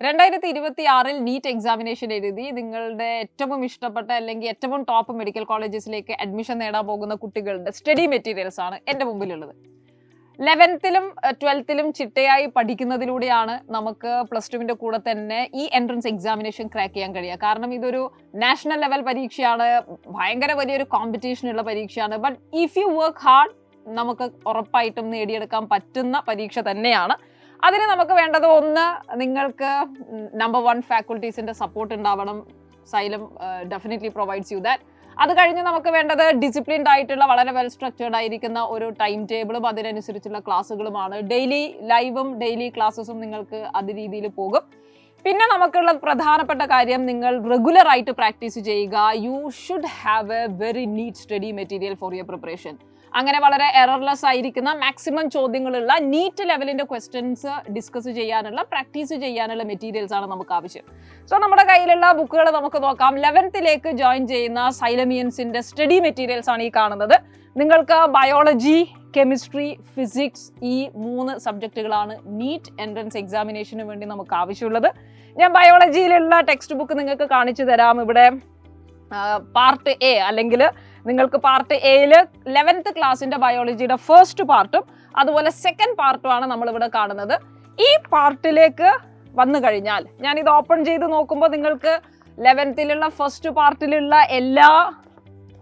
2026 NEET examination എഴുതി നിങ്ങളുടെ ഏറ്റവും ഇഷ്ടപ്പെട്ട അല്ലെങ്കിൽ ഏറ്റവും ടോപ്പ് മെഡിക്കൽ കോളേജസിലേക്ക് അഡ്മിഷൻ നേടാൻ പോകുന്ന കുട്ടികളുടെ സ്റ്റഡി മെറ്റീരിയൽസ് ആണ് എൻ്റെ മുമ്പിലുള്ളത്. 11th-ലും 12th-ലും ചിട്ടയായി പഠിക്കുന്നതിലൂടെയാണ് നമുക്ക് +2-ന്റെ കൂടെ തന്നെ ഈ എൻട്രൻസ് എക്സാമിനേഷൻ ക്രാക്ക് ചെയ്യാൻ കഴിയുക. കാരണം ഇതൊരു നാഷണൽ ലെവൽ പരീക്ഷയാണ്, ഭയങ്കര വലിയൊരു കോമ്പറ്റീഷനുള്ള പരീക്ഷയാണ്. But if you work hard നമുക്ക് ഉറപ്പായിട്ടും നേടിയെടുക്കാൻ പറ്റുന്ന പരീക്ഷ തന്നെയാണ്. അതിന് നമുക്ക് വേണ്ടത് ഒന്ന്, നിങ്ങൾക്ക് നമ്പർ 1 ഫാക്കൽറ്റീസിന്റെ സപ്പോർട്ട് ഉണ്ടാവണം. Xylem definitely provides you that. അത് കഴിഞ്ഞ് നമുക്ക് വേണ്ടത് ഡിസിപ്ലിൻഡ് ആയിട്ടുള്ള വളരെ വെൽ സ്ട്രക്ചേർഡ് ആയിരിക്കുന്ന ഒരു ടൈം ടേബിളും അതിനനുസരിച്ചുള്ള ക്ലാസ്സുകളുമാണ്. ഡെയിലി ലൈവും ഡെയിലി ക്ലാസ്സസും നിങ്ങൾക്ക് അത് രീതിയിൽ പോകും. പിന്നെ നമുക്കുള്ള പ്രധാനപ്പെട്ട കാര്യം, നിങ്ങൾ റെഗുലർ ആയിട്ട് പ്രാക്ടീസ് ചെയ്യുക. You should have A very neat study material for your preparation. അങ്ങനെ വളരെ എറർലെസ് ആയിരിക്കുന്ന മാക്സിമം ചോദ്യങ്ങളുള്ള നീറ്റ് ലെവലിന്റെ ക്വസ്റ്റ്യൻസ് ഡിസ്കസ് ചെയ്യാനുള്ള പ്രാക്ടീസ് ചെയ്യാനുള്ള മെറ്റീരിയൽസ് ആണ് നമുക്ക് ആവശ്യം. സോ നമ്മുടെ കയ്യിലുള്ള ബുക്കുകൾ നമുക്ക് നോക്കാം. 11th-ലേക്ക് ജോയിൻ ചെയ്യുന്ന സൈലമിയൻസിന്റെ സ്റ്റഡി മെറ്റീരിയൽസ് ആണ് ഈ കാണുന്നത്. നിങ്ങൾക്ക് ബയോളജി, കെമിസ്ട്രി, ഫിസിക്സ് ഈ 3 സബ്ജക്റ്റുകളാണ് നീറ്റ് എൻട്രൻസ് എക്സാമിനേഷന് വേണ്ടി നമുക്ക് ആവശ്യമുള്ളത്. ഞാൻ ബയോളജിയിലുള്ള ടെക്സ്റ്റ് ബുക്ക് നിങ്ങൾക്ക് കാണിച്ചു തരാം. ഇവിടെ പാർട്ട് എ അല്ലെങ്കിൽ നിങ്ങൾക്ക് പാർട്ട് എയിൽ 11th ക്ലാസ്സിന്റെ ബയോളജിയുടെ ഫസ്റ്റ് പാർട്ടും അതുപോലെ സെക്കൻഡ് പാർട്ടുമാണ് നമ്മളിവിടെ കാണുന്നത്. ഈ പാർട്ടിലേക്ക് വന്നു കഴിഞ്ഞാൽ ഞാൻ ഇത് ഓപ്പൺ ചെയ്ത് നോക്കുമ്പോൾ നിങ്ങൾക്ക് 11th-ലുള്ള ഫസ്റ്റ് പാർട്ടിലുള്ള എല്ലാ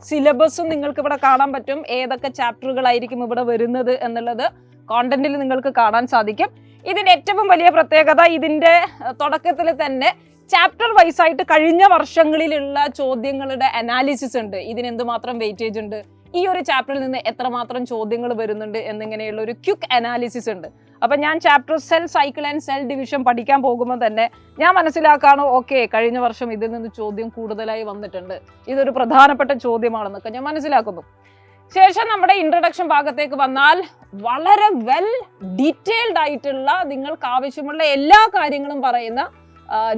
സിലബസും നിങ്ങൾക്ക് ഇവിടെ കാണാൻ പറ്റും. ഏതൊക്കെ ചാപ്റ്ററുകളായിരിക്കും ഇവിടെ വരുന്നത് എന്നുള്ളത് കോണ്ടന്റിൽ നിങ്ങൾക്ക് കാണാൻ സാധിക്കും. ഇതിന്റെ ഏറ്റവും വലിയ പ്രത്യേകത, ഇതിന്റെ തുടക്കത്തിൽ തന്നെ ചാപ്റ്റർ വൈസ് ആയിട്ട് കഴിഞ്ഞ വർഷങ്ങളിലുള്ള ചോദ്യങ്ങളുടെ അനാലിസിസ് ഉണ്ട്. ഇതിന് എന്തുമാത്രം വെയിറ്റേജ് ഉണ്ട്, ഈ ഒരു ചാപ്റ്ററിൽ നിന്ന് എത്രമാത്രം ചോദ്യങ്ങൾ വരുന്നുണ്ട് എന്നിങ്ങനെയുള്ള ഒരു ക്വിക്ക് അനാലിസിസ് ഉണ്ട്. അപ്പൊ ഞാൻ chapter cell cycle and cell division പഠിക്കാൻ പോകുമ്പോൾ തന്നെ ഞാൻ മനസ്സിലാക്കാണോ, ഓക്കെ കഴിഞ്ഞ വർഷം ഇതിൽ നിന്ന് ചോദ്യം കൂടുതലായി വന്നിട്ടുണ്ട്, ഇതൊരു പ്രധാനപ്പെട്ട ചോദ്യമാണെന്നൊക്കെ ഞാൻ മനസ്സിലാക്കുന്നു. ശേഷം നമ്മുടെ ഇൻട്രൊഡക്ഷൻ ഭാഗത്തേക്ക് വന്നാൽ വളരെ വെൽ ഡീറ്റെയിൽഡ് ആയിട്ടുള്ള നിങ്ങൾക്ക് ആവശ്യമുള്ള എല്ലാ കാര്യങ്ങളും പറയുന്ന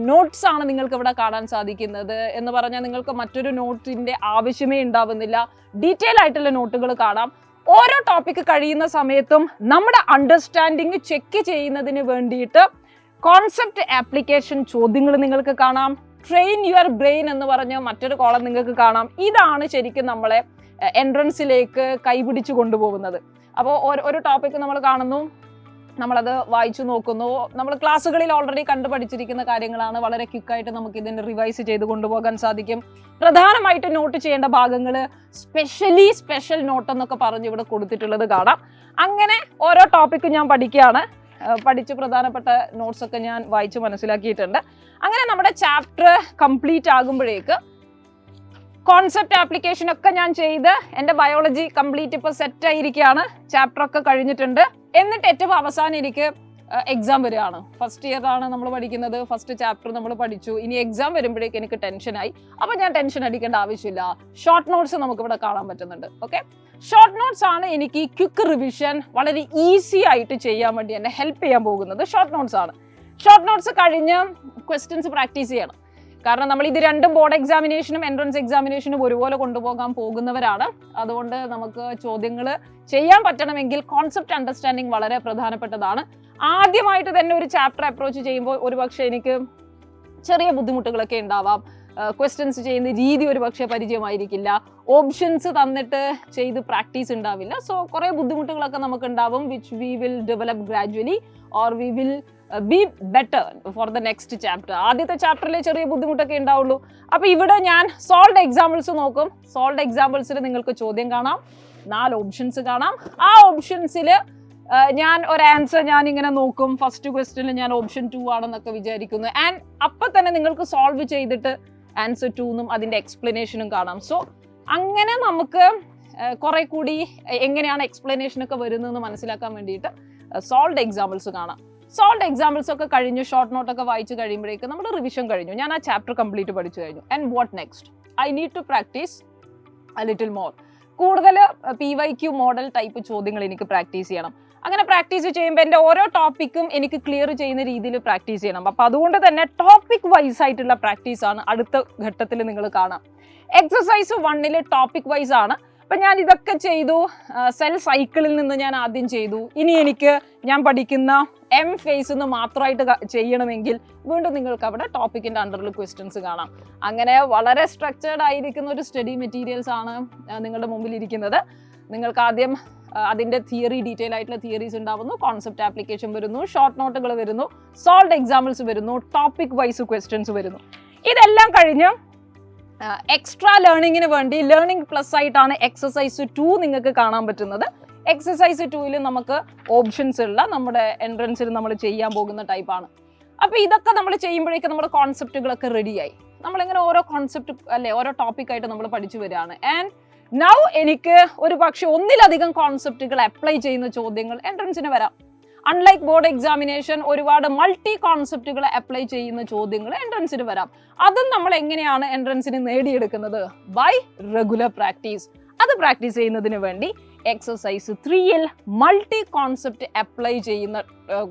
നോട്ട്സ് ആണ് നിങ്ങൾക്ക് ഇവിടെ കാണാൻ സാധിക്കുന്നത്. എന്ന് പറഞ്ഞാൽ നിങ്ങൾക്ക് മറ്റൊരു നോട്ടിന്റെ ആവശ്യമേ ഉണ്ടാവുന്നില്ല. ഡീറ്റെയിൽ ആയിട്ടുള്ള നോട്ടുകൾ കാണാം. ഓരോ ടോപ്പിക് കഴിയുന്ന സമയത്തും നമ്മുടെ അണ്ടർസ്റ്റാൻഡിങ് ചെക്ക് ചെയ്യുന്നതിന് വേണ്ടിയിട്ട് കോൺസെപ്റ്റ് ആപ്ലിക്കേഷൻ ചോദ്യങ്ങൾ നിങ്ങൾക്ക് കാണാം. ട്രെയിൻ യുവർ ബ്രെയിൻ എന്ന് പറഞ്ഞ മറ്റൊരു കോളം നിങ്ങൾക്ക് കാണാം. ഇതാണ് ശരിക്കും നമ്മളെ എൻട്രൻസിലേക്ക് കൈപിടിച്ചു കൊണ്ടുപോകുന്നത്. അപ്പോൾ ഒരു ടോപ്പിക് നമ്മൾ കാണുന്നു, നമ്മളത് വായിച്ചു നോക്കുന്നു. നമ്മൾ ക്ലാസ്സുകളിൽ ഓൾറെഡി കണ്ടുപഠിച്ചിരിക്കുന്ന കാര്യങ്ങളാണ്. വളരെ ക്വിക്കായിട്ട് നമുക്ക് ഇതിനെ റിവൈസ് ചെയ്ത് കൊണ്ടുപോകാൻ സാധിക്കും. പ്രധാനമായിട്ട് നോട്ട് ചെയ്യേണ്ട ഭാഗങ്ങൾ സ്പെഷ്യൽ നോട്ട് എന്നൊക്കെ പറഞ്ഞ് ഇവിടെ കൊടുത്തിട്ടുള്ളത് കാണാം. അങ്ങനെ ഓരോ ടോപ്പിക്കും ഞാൻ പഠിക്കുകയാണ്. പഠിച്ച് പ്രധാനപ്പെട്ട നോട്ട്സ് ഒക്കെ ഞാൻ വായിച്ച് മനസ്സിലാക്കിയിട്ടുണ്ട്. അങ്ങനെ നമ്മുടെ ചാപ്റ്റർ കംപ്ലീറ്റ് ആകുമ്പോഴേക്ക് കോൺസെപ്റ്റ് ആപ്ലിക്കേഷൻ ഒക്കെ ഞാൻ ചെയ്ത് എൻ്റെ ബയോളജി കംപ്ലീറ്റ് ഇപ്പോൾ സെറ്റ് ആയിരിക്കുകയാണ്. ചാപ്റ്റർ ഒക്കെ കഴിഞ്ഞിട്ടുണ്ട്. എന്നിട്ട് ഏറ്റവും അവസാനം എനിക്ക് എക്സാം വരികയാണ്. ഫസ്റ്റ് ഇയർ ആണ് നമ്മൾ പഠിക്കുന്നത്. ഫസ്റ്റ് ചാപ്റ്റർ നമ്മൾ പഠിച്ചു. ഇനി എക്സാം വരുമ്പോഴേക്ക് എനിക്ക് ടെൻഷനായി. അപ്പോൾ ഞാൻ ടെൻഷൻ അടിക്കേണ്ട ആവശ്യമില്ല. ഷോർട്ട് നോട്ട്സ് നമുക്ക് ഇവിടെ കാണാൻ പറ്റുന്നുണ്ട്. ഓക്കെ, ഷോർട്ട് നോട്ട്സ് ആണ് എനിക്ക് ക്വിക്ക് റിവിഷൻ വളരെ ഈസി ആയിട്ട് ചെയ്യാൻ വേണ്ടി എന്നെ ഹെൽപ്പ് ചെയ്യാൻ പോകുന്നത്. ഷോർട്ട് നോട്ട്സ് ആണ്. ഷോർട്ട് നോട്ട്സ് കഴിഞ്ഞ് ക്വസ്റ്റ്യൻസ് പ്രാക്ടീസ് ചെയ്യണം. കാരണം നമ്മൾ ഇത് രണ്ടും ബോർഡ് എക്സാമിനേഷനും എൻട്രൻസ് എക്സാമിനേഷനും ഒരുപോലെ കൊണ്ടുപോകാൻ പോകുന്നവരാണ്. അതുകൊണ്ട് നമുക്ക് ചോദ്യങ്ങൾ ചെയ്യാൻ പറ്റണമെങ്കിൽ കോൺസെപ്റ്റ് അണ്ടർസ്റ്റാൻഡിങ് വളരെ പ്രധാനപ്പെട്ടതാണ്. ആദ്യമായിട്ട് തന്നെ ഒരു ചാപ്റ്റർ അപ്രോച്ച് ചെയ്യുമ്പോൾ ഒരുപക്ഷെ എനിക്ക് ചെറിയ ബുദ്ധിമുട്ടുകളൊക്കെ ഉണ്ടാവാം. ക്വസ്റ്റ്യൻസ് ചെയ്യുന്ന രീതി ഒരുപക്ഷെ പരിചയമായിരിക്കില്ല. ഓപ്ഷൻസ് തന്നിട്ട് ചെയ്ത് പ്രാക്ടീസ് ഉണ്ടാവില്ല. സോ കുറേ ബുദ്ധിമുട്ടുകളൊക്കെ നമുക്ക് ഉണ്ടാവും. Which we will develop gradually or we will be better for the next chapter. ആദ്യത്തെ ചാപ്റ്ററിൽ ചെറിയ ബുദ്ധിമുട്ടൊക്കെ ഉണ്ടാവുള്ളൂ. അപ്പോൾ ഇവിടെ ഞാൻ സോൾവ്ഡ് എക്സാമ്പിൾസ് നോക്കും. സോൾവ്ഡ് എക്സാമ്പിൾസിൽ നിങ്ങൾക്ക് ചോദ്യം കാണാം, 4 ഓപ്ഷൻസ് കാണാം. ആ ഓപ്ഷൻസിൽ ഞാൻ ഒരു ആൻസർ ഞാൻ ഇങ്ങനെ നോക്കും. ഫസ്റ്റ് ക്വസ്റ്റ്യനിൽ ഞാൻ ഓപ്ഷൻ 2 ആണെന്നൊക്കെ വിചാരിക്കുന്നു. ആൻഡ് അപ്പം തന്നെ നിങ്ങൾക്ക് സോൾവ് ചെയ്തിട്ട് ആൻസർ 2 എന്നും അതിൻ്റെ എക്സ്പ്ലനേഷനും കാണാം. സോ അങ്ങനെ നമുക്ക് കുറെ കൂടി എങ്ങനെയാണ് എക്സ്പ്ലനേഷനൊക്കെ വരുന്നതെന്ന് മനസ്സിലാക്കാൻ വേണ്ടിയിട്ട് സോൾവ്ഡ് എക്സാമ്പിൾസ് കാണാം. സോൾവ്ഡ് എക്സാമ്പിൾസ് ഒക്കെ കഴിഞ്ഞ് ഷോർട്ട് നോട്ടൊക്കെ വായിച്ച് കഴിയുമ്പോഴേക്കും നമ്മുടെ റിവിഷൻ കഴിഞ്ഞു. ഞാൻ ആ ചാപ്റ്റർ കംപ്ലീറ്റ് പഠിച്ചു കഴിഞ്ഞു. And what next? I need to practise a little more. കൂടുതൽ PYQ മോഡൽ ടൈപ്പ് ചോദ്യങ്ങൾ എനിക്ക് പ്രാക്ടീസ് ചെയ്യണം. അങ്ങനെ പ്രാക്ടീസ് ചെയ്യുമ്പോൾ എൻ്റെ ഓരോ ടോപ്പിക്കും എനിക്ക് ക്ലിയർ ചെയ്യുന്ന രീതിയിൽ പ്രാക്ടീസ് ചെയ്യണം. അപ്പോൾ അതുകൊണ്ട് തന്നെ ടോപ്പിക് വൈസ് ആയിട്ടുള്ള പ്രാക്ടീസ് ആണ് അടുത്ത ഘട്ടത്തിൽ നിങ്ങൾ കാണാം. എക്സസൈസ് 1 ടോപ്പിക് വൈസ് ആണ്. അപ്പം ഞാൻ ഇതൊക്കെ ചെയ്തു. സെൽ സൈക്കിളിൽ നിന്ന് ഞാൻ ആദ്യം ചെയ്തു. ഇനി എനിക്ക് ഞാൻ പഠിക്കുന്ന എം ഫേസ് നിന്ന് മാത്രമായിട്ട് ചെയ്യണമെങ്കിൽ വീണ്ടും നിങ്ങൾക്ക് അവിടെ ടോപ്പിക്കിൻ്റെ അണ്ടറിൽ ക്വസ്റ്റ്യൻസ് കാണാം. അങ്ങനെ വളരെ സ്ട്രക്ചേർഡ് ആയിരിക്കുന്ന ഒരു സ്റ്റഡി മെറ്റീരിയൽസ് ആണ് നിങ്ങളുടെ മുമ്പിൽ ഇരിക്കുന്നത്. നിങ്ങൾക്ക് ആദ്യം അതിൻ്റെ തിയറി, ഡീറ്റെയിൽ ആയിട്ടുള്ള തിയറീസ് ഉണ്ടാവുന്നു, കോൺസെപ്റ്റ് ആപ്ലിക്കേഷൻ വരുന്നു, ഷോർട്ട് നോട്ടുകൾ വരുന്നു, സോൾവ്ഡ് എക്സാമ്പിൾസ് വരുന്നു, ടോപ്പിക് വൈസ് ക്വസ്റ്റ്യൻസ് വരുന്നു. ഇതെല്ലാം കഴിഞ്ഞ് എക്സ്ട്രാ ലേണിങ്ങിന് വേണ്ടി ലേണിംഗ് പ്ലസ് ആയിട്ടാണ് എക്സസൈസ് 2 നിങ്ങൾക്ക് കാണാൻ പറ്റുന്നത്. എക്സസൈസ് 2 നമുക്ക് ഓപ്ഷൻസ് ഉള്ള നമ്മുടെ എൻട്രൻസിൽ നമ്മൾ ചെയ്യാൻ പോകുന്ന ടൈപ്പാണ്. അപ്പോൾ ഇതൊക്കെ നമ്മൾ ചെയ്യുമ്പോഴേക്കും നമ്മുടെ കോൺസെപ്റ്റുകളൊക്കെ റെഡിയായി. നമ്മളിങ്ങനെ ഓരോ കോൺസെപ്റ്റ് അല്ലെ ഓരോ ടോപ്പിക്കായിട്ട് നമ്മൾ പഠിച്ചു വരികയാണ്. ആൻഡ് നൗ എനിക്ക് ഒരു പക്ഷേ ഒന്നിലധികം കോൺസെപ്റ്റുകൾ അപ്ലൈ ചെയ്യുന്ന ചോദ്യങ്ങൾ എൻട്രൻസിന് വരാം. അൺലൈക്ക് ബോർഡ് എക്സാമിനേഷൻ ഒരുപാട് മൾട്ടി കോൺസെപ്റ്റുകൾ അപ്ലൈ ചെയ്യുന്ന ചോദ്യങ്ങൾ എൻട്രൻസിന് വരാം. അതും നമ്മൾ എങ്ങനെയാണ് എൻട്രൻസിന് നേടിയെടുക്കുന്നത്? By regular practice. അത് പ്രാക്ടീസ് ചെയ്യുന്നതിന് വേണ്ടി എക്സസൈസ് 3 മൾട്ടി കോൺസെപ്റ്റ് അപ്ലൈ ചെയ്യുന്ന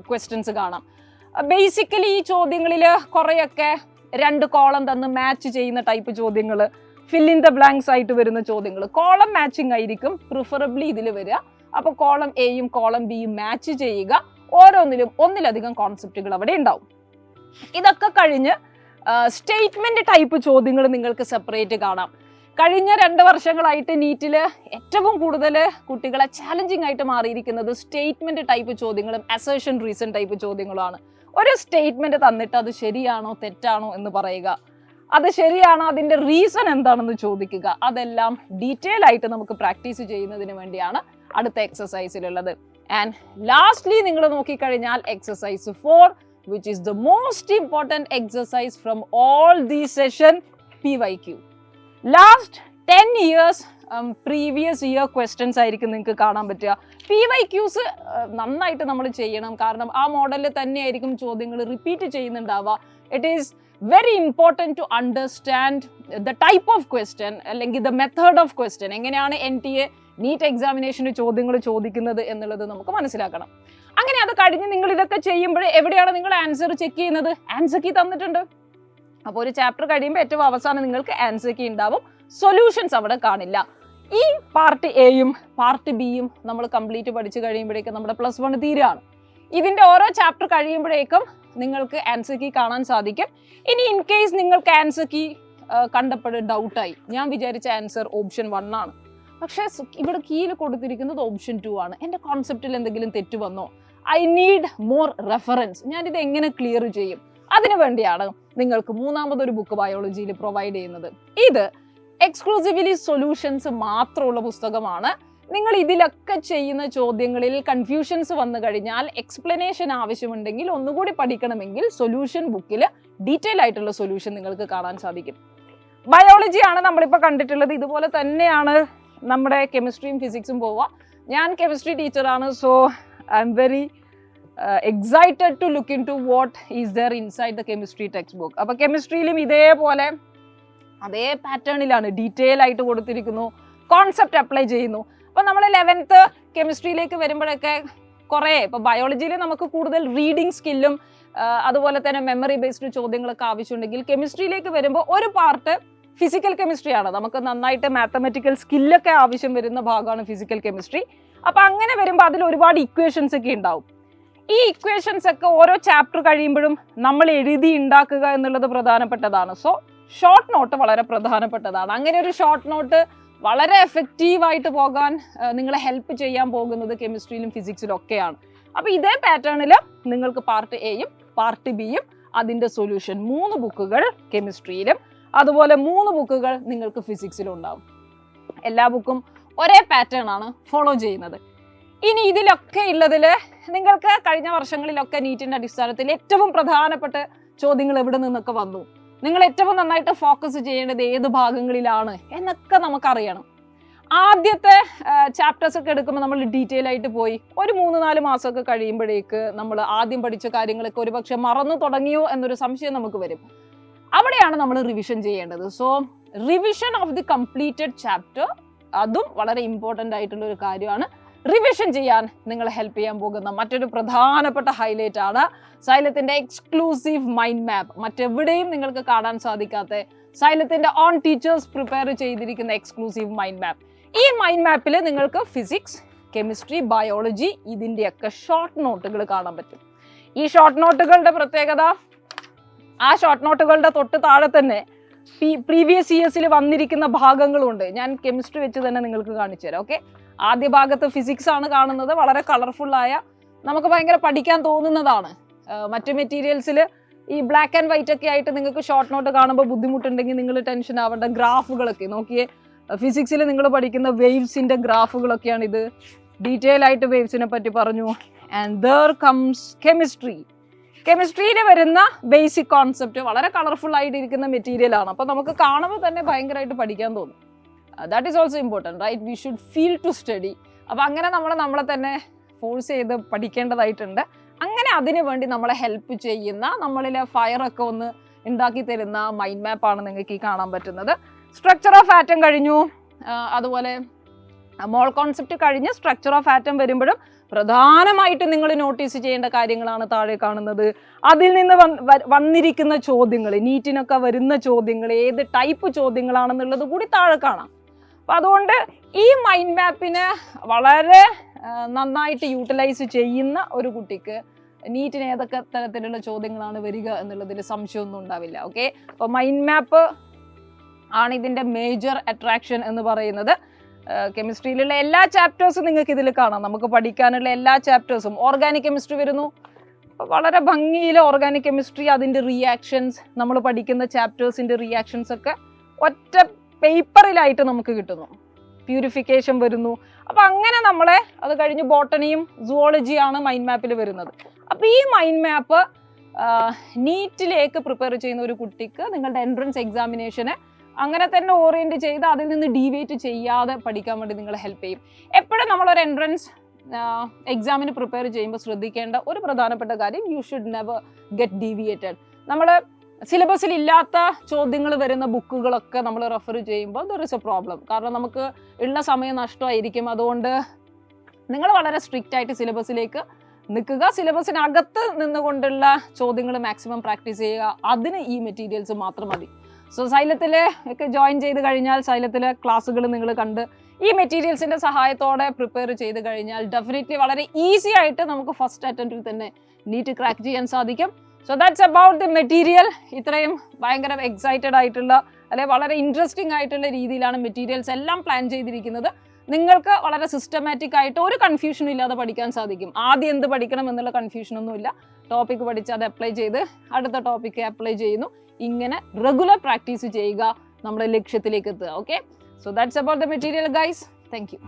ക്വസ്റ്റ്യൻസ് കാണാം. ബേസിക്കലി ഈ ചോദ്യങ്ങളിൽ കുറേയൊക്കെ 2 കോളം തന്ന് മാച്ച് ചെയ്യുന്ന ടൈപ്പ് ചോദ്യങ്ങൾ, ഫിൽ ഇൻ ദ ബ്ലാങ്ക്സ് ആയിട്ട് വരുന്ന ചോദ്യങ്ങൾ, കോളം മാച്ചിങ് ആയിരിക്കും പ്രിഫറബിളി ഇതിൽ വരിക. അപ്പോൾ കോളം എയും കോളം ബിയും മാച്ച് ചെയ്യുക. ഓരോന്നിലും ഒന്നിലധികം കോൺസെപ്റ്റുകൾ അവിടെ ഉണ്ടാവും. ഇതൊക്കെ കഴിഞ്ഞ് സ്റ്റേറ്റ്മെന്റ് ടൈപ്പ് ചോദ്യങ്ങൾ നിങ്ങൾക്ക് സെപ്പറേറ്റ് കാണാം. കഴിഞ്ഞ 2 വർഷങ്ങളായിട്ട് നീറ്റിൽ ഏറ്റവും കൂടുതൽ കുട്ടികളെ ചാലഞ്ചിങ് ആയിട്ട് മാറിയിരിക്കുന്നത് സ്റ്റേറ്റ്മെന്റ് ടൈപ്പ് ചോദ്യങ്ങളും അസേർഷൻ റീസൺ ടൈപ്പ് ചോദ്യങ്ങളുമാണ്. ഒരു സ്റ്റേറ്റ്മെന്റ് തന്നിട്ട് അത് ശരിയാണോ തെറ്റാണോ എന്ന് പറയുക, അത് ശരിയാണോ, അതിൻ്റെ റീസൺ എന്താണെന്ന് ചോദിക്കുക. അതെല്ലാം ഡീറ്റെയിൽ ആയിട്ട് നമുക്ക് പ്രാക്ടീസ് ചെയ്യുന്നതിന് വേണ്ടിയാണ് അടുത്ത എക്സസൈസിലുള്ളത്. ആൻഡ് ലാസ്റ്റ്ലി നിങ്ങൾ നോക്കിക്കഴിഞ്ഞാൽ exercise 4 which is the most important exercise from all these session, PYQ. Last 10 years previous year questions ആയിരിക്കും നിങ്ങൾക്ക് കാണാൻ പറ്റുക. PYQs നന്നായിട്ട് നമ്മൾ ചെയ്യണം. കാരണം ആ മോഡലിൽ തന്നെയായിരിക്കും ചോദ്യങ്ങൾ റിപ്പീറ്റ് ചെയ്യുന്നുണ്ടാവുക. It is very important to understand the type of question അല്ലെങ്കിൽ ദ മെത്തേഡ് ഓഫ് ക്വസ്റ്റ്യൻ. എങ്ങനെയാണ് NTA നീറ്റ് എക്സാമിനേഷന് ചോദ്യങ്ങൾ ചോദിക്കുന്നത് എന്നുള്ളത് നമുക്ക് മനസ്സിലാക്കണം. അങ്ങനെ അത് കഴിഞ്ഞ് നിങ്ങൾ ഇതൊക്കെ ചെയ്യുമ്പോൾ എവിടെയാണ് നിങ്ങൾ ആൻസർ ചെക്ക് ചെയ്യുന്നത്? ആൻസർ കീ തന്നിട്ടുണ്ട്. അപ്പോൾ ഒരു ചാപ്റ്റർ കഴിയുമ്പോൾ ഏറ്റവും അവസാനം നിങ്ങൾക്ക് ആൻസർ കീ ഉണ്ടാവും. സൊല്യൂഷൻസ് അവിടെ കാണില്ല. ഈ പാർട്ട് എയും പാർട്ട് ബിയും നമ്മൾ കംപ്ലീറ്റ് പഠിച്ചു കഴിയുമ്പോഴേക്കും നമ്മുടെ +1 തീരുകയാണ്. ഇതിൻ്റെ ഓരോ ചാപ്റ്റർ കഴിയുമ്പോഴേക്കും നിങ്ങൾക്ക് ആൻസർ കീ കാണാൻ സാധിക്കും. ഇനി ഇൻ കേസ് നിങ്ങൾക്ക് ആൻസർ കീ കണ്ടപ്പോൾ ഡൗട്ടായി, ഞാൻ വിചാരിച്ച ആൻസർ ഓപ്ഷൻ 1 ആണ്, പക്ഷേ ഇവിടെ കീയിൽ കൊടുത്തിരിക്കുന്നത് ഓപ്ഷൻ 2 ആണ്. എൻ്റെ കോൺസെപ്റ്റിൽ എന്തെങ്കിലും തെറ്റ് വന്നോ? I need more reference. ഞാനിത് എങ്ങനെ ക്ലിയർ ചെയ്യും? അതിനു വേണ്ടിയാണ് നിങ്ങൾക്ക് മൂന്നാമതൊരു ബുക്ക് ബയോളജിയിൽ പ്രൊവൈഡ് ചെയ്യുന്നത്. ഇത് എക്സ്ക്ലൂസീവ്ലി സൊല്യൂഷൻസ് മാത്രമുള്ള പുസ്തകമാണ്. നിങ്ങൾ ഇതിലൊക്കെ ചെയ്യുന്ന ചോദ്യങ്ങളിൽ കൺഫ്യൂഷൻസ് വന്നു കഴിഞ്ഞാൽ എക്സ്പ്ലനേഷൻ ആവശ്യമുണ്ടെങ്കിൽ ഒന്നുകൂടി പഠിക്കണമെങ്കിൽ സൊല്യൂഷൻ ബുക്കിൽ ഡീറ്റെയിൽ ആയിട്ടുള്ള സൊല്യൂഷൻ നിങ്ങൾക്ക് കാണാൻ സാധിക്കും. ബയോളജിയാണ് നമ്മളിപ്പോൾ കണ്ടിട്ടുള്ളത്. ഇതുപോലെ തന്നെയാണ് നമ്മുടെ കെമിസ്ട്രിയും ഫിസിക്സും പോവുക. ഞാൻ കെമിസ്ട്രി ടീച്ചറാണ്. So I am very excited to look into what is there inside the chemistry text book. അപ്പോൾ കെമിസ്ട്രിയിലും ഇതേപോലെ അതേ പാറ്റേണിലാണ് ഡീറ്റെയിൽ ആയിട്ട് കൊടുത്തിരിക്കുന്നു. കോൺസെപ്റ്റ് അപ്ലൈ ചെയ്യുന്നു. അപ്പോൾ നമ്മൾ 11th കെമിസ്ട്രിയിലേക്ക് വരുമ്പോഴൊക്കെ കുറേ, ഇപ്പോൾ ബയോളജിയിൽ നമുക്ക് കൂടുതൽ റീഡിങ് സ്കില്ലും അതുപോലെ തന്നെ മെമ്മറി ബേസ്ഡ് ചോദ്യങ്ങളൊക്കെ ആവശ്യമുണ്ടെങ്കിൽ കെമിസ്ട്രിയിലേക്ക് വരുമ്പോൾ ഒരു പാർട്ട് ഫിസിക്കൽ കെമിസ്ട്രിയാണ്. നമുക്ക് നന്നായിട്ട് മാത്തമെറ്റിക്കൽ സ്കില്ലൊക്കെ ആവശ്യം വരുന്ന ഭാഗമാണ് ഫിസിക്കൽ കെമിസ്ട്രി. അപ്പോൾ അങ്ങനെ വരുമ്പോൾ അതിൽ ഒരുപാട് ഇക്വേഷൻസ് ഒക്കെ ഉണ്ടാവും. ഈ ഇക്വേഷൻസ് ഒക്കെ ഓരോ ചാപ്റ്റർ കഴിയുമ്പോഴും നമ്മൾ എഴുതി ഉണ്ടാക്കുക എന്നുള്ളത് പ്രധാനപ്പെട്ടതാണ്. സോ ഷോർട്ട് നോട്ട് വളരെ പ്രധാനപ്പെട്ടതാണ്. അങ്ങനെ ഒരു ഷോർട്ട് നോട്ട് വളരെ എഫക്റ്റീവായിട്ട് പോകാൻ നിങ്ങളെ ഹെൽപ്പ് ചെയ്യാൻ പോകുന്നത് കെമിസ്ട്രിയിലും ഫിസിക്സിലും ഒക്കെയാണ്. അപ്പോൾ ഇതേ പാറ്റേണിൽ നിങ്ങൾക്ക് പാർട്ട് എയും പാർട്ട് ബിയും അതിൻ്റെ സൊല്യൂഷൻ 3 ബുക്കുകൾ കെമിസ്ട്രിയിലും അതുപോലെ 3 ബുക്കുകൾ നിങ്ങൾക്ക് ഫിസിക്സിലും ഉണ്ടാവും. എല്ലാ ബുക്കും ഒരേ പാറ്റേൺ ആണ് ഫോളോ ചെയ്യുന്നത്. ഇനി ഇതിലൊക്കെ ഉള്ളതിൽ നിങ്ങൾക്ക് കഴിഞ്ഞ വർഷങ്ങളിലൊക്കെ നീറ്റിൻ്റെ അടിസ്ഥാനത്തിൽ ഏറ്റവും പ്രധാനപ്പെട്ട ചോദ്യങ്ങൾ എവിടെ നിന്നൊക്കെ വന്നു, നിങ്ങൾ ഏറ്റവും നന്നായിട്ട് ഫോക്കസ് ചെയ്യേണ്ടത് ഏത് ഭാഗങ്ങളിലാണ് എന്നൊക്കെ നമുക്കറിയണം. ആദ്യത്തെ ചാപ്റ്റേഴ്സ് ഒക്കെ എടുക്കുമ്പോൾ നമ്മൾ ഡീറ്റെയിൽ ആയിട്ട് പോയി ഒരു 3-4 മാസമൊക്കെ കഴിയുമ്പോഴേക്ക് നമ്മൾ ആദ്യം പഠിച്ച കാര്യങ്ങളൊക്കെ ഒരുപക്ഷെ മറന്നു തുടങ്ങിയോ എന്നൊരു സംശയം നമുക്ക് വരും. അവിടെയാണ് നമ്മൾ റിവിഷൻ ചെയ്യേണ്ടത്. So revision of the completed chapter അതും വളരെ ഇമ്പോർട്ടൻ്റ് ആയിട്ടുള്ള ഒരു കാര്യമാണ്. റിവിഷൻ ചെയ്യാൻ നിങ്ങളെ ഹെൽപ്പ് ചെയ്യാൻ പോകുന്ന മറ്റൊരു പ്രധാനപ്പെട്ട ഹൈലൈറ്റ് ആണ് സൈലത്തിൻ്റെ എക്സ്ക്ലൂസീവ് മൈൻഡ് മാപ്പ്. മറ്റെവിടെയും നിങ്ങൾക്ക് കാണാൻ സാധിക്കാത്ത സൈലത്തിൻ്റെ ഓൺ ടീച്ചേഴ്സ് പ്രിപ്പയർ ചെയ്തിരിക്കുന്ന എക്സ്ക്ലൂസീവ് മൈൻഡ് മാപ്പ്. ഈ മൈൻഡ് മാപ്പിൽ നിങ്ങൾക്ക് ഫിസിക്സ്, കെമിസ്ട്രി, ബയോളജി ഇതിൻ്റെയൊക്കെ ഷോർട്ട് നോട്ടുകൾ കാണാൻ പറ്റും. ഈ ഷോർട്ട് നോട്ടുകളുടെ പ്രത്യേകത, ആ ഷോർട്ട് നോട്ടുകളുടെ തൊട്ട് താഴെ തന്നെ പ്രീവിയസ് ഇയേഴ്സിൽ വന്നിരിക്കുന്ന ഭാഗങ്ങളുണ്ട്. ഞാൻ കെമിസ്ട്രി വെച്ച് തന്നെ നിങ്ങൾക്ക് കാണിച്ചു തരാം. ഓക്കെ, ആദ്യ ഭാഗത്ത് ഫിസിക്സ് ആണ് കാണുന്നത്. വളരെ കളർഫുള്ളായ, നമുക്ക് ഭയങ്കര പഠിക്കാൻ തോന്നുന്നതാണ്. മറ്റു മെറ്റീരിയൽസിൽ ഈ ബ്ലാക്ക് ആൻഡ് വൈറ്റ് ഒക്കെ ആയിട്ട് നിങ്ങൾക്ക് ഷോർട്ട് നോട്ട് കാണുമ്പോൾ ബുദ്ധിമുട്ടുണ്ടെങ്കിൽ നിങ്ങൾ ടെൻഷൻ ആവേണ്ട. ഗ്രാഫുകളൊക്കെ നോക്കിയേ, ഫിസിക്സിൽ നിങ്ങൾ പഠിക്കുന്ന വേവ്സിന്റെ ഗ്രാഫുകളൊക്കെയാണ് ഇത്. ഡീറ്റെയിൽ ആയിട്ട് വേവ്സിനെ പറ്റി പറഞ്ഞു. And there comes chemistry. കെമിസ്ട്രിയിൽ വരുന്ന ബേസിക് കോൺസെപ്റ്റ് വളരെ കളർഫുൾ ആയിട്ടിരിക്കുന്ന മെറ്റീരിയൽ ആണ്. അപ്പോൾ നമുക്ക് കാണുമ്പോൾ തന്നെ ഭയങ്കരമായിട്ട് പഠിക്കാൻ തോന്നും. That is also important, right? We should feel to study. അപ്പോൾ അങ്ങനെ നമ്മളെ തന്നെ ഫോഴ്സ് ചെയ്ത് പഠിക്കേണ്ടതായിട്ടുണ്ട്. അങ്ങനെ അതിനു വേണ്ടി നമ്മളെ ഹെൽപ്പ് ചെയ്യുന്ന, നമ്മളിലെ ഫയറൊക്കെ ഒന്ന് ഉണ്ടാക്കി തരുന്ന മൈൻഡ് മാപ്പാണ് നിങ്ങൾക്ക് ഈ കാണാൻ പറ്റുന്നത്. സ്ട്രക്ചർ ഓഫ് ആറ്റം കഴിഞ്ഞു, അതുപോലെ മോൾ കോൺസെപ്റ്റ് കഴിഞ്ഞ് സ്ട്രക്ചർ ഓഫ് ആറ്റം വരുമ്പോഴും പ്രധാനമായിട്ട് നിങ്ങൾ നോട്ടീസ് ചെയ്യേണ്ട കാര്യങ്ങളാണ് താഴെ കാണുന്നത്. അതിൽ നിന്ന് വന്നിരിക്കുന്ന ചോദ്യങ്ങൾ, നീറ്റിനൊക്കെ വരുന്ന ചോദ്യങ്ങൾ, ഏത് ടൈപ്പ് ചോദ്യങ്ങളാണെന്നുള്ളത് കൂടി താഴെ കാണാം. അപ്പം അതുകൊണ്ട് ഈ മൈൻഡ് മാപ്പിനെ വളരെ നന്നായിട്ട് യൂട്ടിലൈസ് ചെയ്യുന്ന ഒരു കുട്ടിക്ക് നീറ്റിന് ഏതൊക്കെ തരത്തിലുള്ള ചോദ്യങ്ങളാണ് വരിക എന്നുള്ളതിൽ സംശയമൊന്നും ഉണ്ടാവില്ല. ഓക്കെ, അപ്പോൾ മൈൻഡ് മാപ്പ് ആണ് ഇതിൻ്റെ മേജർ അട്രാക്ഷൻ എന്ന് പറയുന്നത്. കെമിസ്ട്രിയിലുള്ള എല്ലാ ചാപ്റ്റേഴ്സും നിങ്ങൾക്ക് ഇതിൽ കാണാം. നമുക്ക് പഠിക്കാനുള്ള എല്ലാ ചാപ്റ്റേഴ്സും. ഓർഗാനിക് കെമിസ്ട്രി വരുന്നു, വളരെ ഭംഗിയിൽ ഓർഗാനിക് കെമിസ്ട്രി, അതിൻ്റെ റിയാക്ഷൻസ്, നമ്മൾ പഠിക്കുന്ന ചാപ്റ്റേഴ്സിൻ്റെ റിയാക്ഷൻസ് ഒക്കെ ഒറ്റ പേപ്പറിലായിട്ട് നമുക്ക് കിട്ടുന്നു. പ്യൂരിഫിക്കേഷൻ വരുന്നു. അപ്പം അങ്ങനെ നമ്മളെ, അത് കഴിഞ്ഞ് ബോട്ടണിയും സുവോളജിയാണ് മൈൻഡ് മാപ്പിൽ വരുന്നത്. അപ്പോൾ ഈ മൈൻഡ് മാപ്പ് നീറ്റിലേക്ക് പ്രിപ്പയർ ചെയ്യുന്ന ഒരു കുട്ടിക്ക് നിങ്ങളുടെ എൻട്രൻസ് എക്സാമിനേഷന് അങ്ങനെ തന്നെ ഓറിയൻറ്റ് ചെയ്ത് അതിൽ നിന്ന് ഡീവിയേറ്റ് ചെയ്യാതെ പഠിക്കാൻ വേണ്ടി നിങ്ങളെ ഹെൽപ്പ് ചെയ്യും. എപ്പോഴും നമ്മളൊരു എൻട്രൻസ് എക്സാമിന് പ്രിപ്പയർ ചെയ്യുമ്പോൾ ശ്രദ്ധിക്കേണ്ട ഒരു പ്രധാനപ്പെട്ട കാര്യം, you should never get deviated. നമ്മൾ സിലബസിൽ ഇല്ലാത്ത ചോദ്യങ്ങൾ വരുന്ന ബുക്കുകളൊക്കെ നമ്മൾ റെഫർ ചെയ്യുമ്പോൾ ദർ ഇസ് എ പ്രോബ്ലം. കാരണം നമുക്ക് ഉള്ള സമയം നഷ്ടമായിരിക്കും. അതുകൊണ്ട് നിങ്ങൾ വളരെ സ്ട്രിക്റ്റ് ആയിട്ട് സിലബസിലേക്ക് നിൽക്കുക. സിലബസിനകത്ത് നിന്നുകൊണ്ടുള്ള ചോദ്യങ്ങൾ മാക്സിമം പ്രാക്ടീസ് ചെയ്യുക. അതിന് ഈ മെറ്റീരിയൽസ് മാത്രം മതി. സോ സൈലത്തിൽ ഒക്കെ ജോയിൻ ചെയ്ത് കഴിഞ്ഞാൽ സൈലത്തിലെ ക്ലാസ്സുകൾ നിങ്ങൾ കണ്ട് ഈ മെറ്റീരിയൽസിൻ്റെ സഹായത്തോടെ പ്രിപ്പയർ ചെയ്ത് കഴിഞ്ഞാൽ ഡെഫിനറ്റ്ലി വളരെ ഈസി ആയിട്ട് നമുക്ക് ഫസ്റ്റ് അറ്റംപ്റ്റിൽ തന്നെ നീറ്റ് ക്രാക്ക് ചെയ്യാൻ സാധിക്കും. So that's about the material. ഇത്രയും ഭയങ്കര എക്സൈറ്റഡ് ആയിട്ടുള്ള, അല്ലെങ്കിൽ വളരെ ഇൻട്രസ്റ്റിംഗ് ആയിട്ടുള്ള രീതിയിലാണ് മെറ്റീരിയൽസ് എല്ലാം പ്ലാൻ ചെയ്തിരിക്കുന്നത്. നിങ്ങൾക്ക് വളരെ സിസ്റ്റമാറ്റിക് ആയിട്ട് ഒരു കൺഫ്യൂഷനും ഇല്ലാതെ പഠിക്കാൻ സാധിക്കും. ആദ്യം എന്ത് പഠിക്കണം എന്നുള്ള കൺഫ്യൂഷനൊന്നുമില്ല. ടോപ്പിക്ക് പഠിച്ച് അത് അപ്ലൈ ചെയ്ത് അടുത്ത ടോപ്പിക്ക് അപ്ലൈ ചെയ്യുന്നു. ഇങ്ങനെ റെഗുലർ പ്രാക്ടീസ് ചെയ്യുക, നമ്മുടെ ലക്ഷ്യത്തിലേക്ക് എത്തുക. Okay, so that's about the material guys. Thank you.